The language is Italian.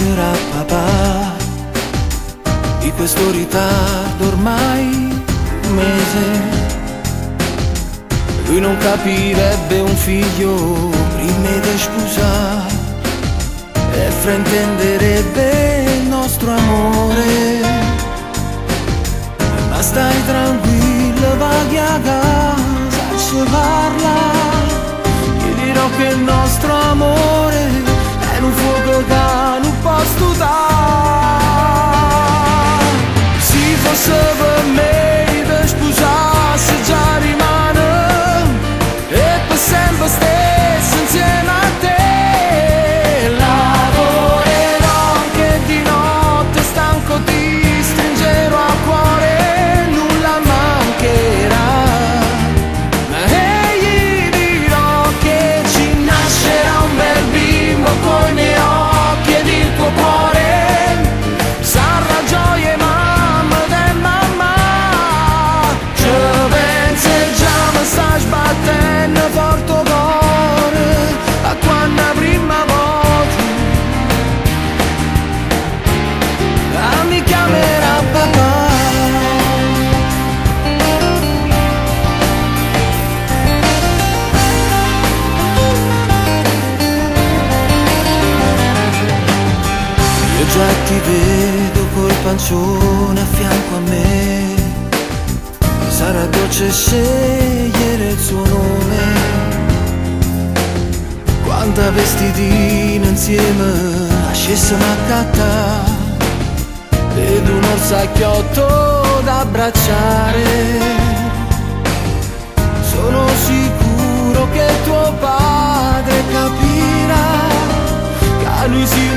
nascerà papà. Di questo ritardo ormai un mese, lui non capirebbe un figlio prima di sposare e fraintenderebbe il nostro amore. Ma stai tranquillo, vai a casa, ci parla, gli dirò che il nostro amore è un fuoco che non posso dare. Se fosse per me per sposarsi già rimane e per sempre stesso insieme a te. Lavorerò anche di notte, stanco ti stringerò a cuore, nulla mancherà. Ma gli dirò che ci nascerà un bel bimbo con i miei occhi ed il tuo cuore sarà gioia e mamma e mamma. Ci penso e già mi sta sbattendo forte cuore a quando prima volta mi chiamerà papà. Io già ti vedo col pancione a fianco a me, sarà dolce scegliere il suo nome. Quanta vestitina insieme scessimo a cattare ed un orsacchiotto da abbracciare. Sono sicuro che tuo padre capirà che a lui si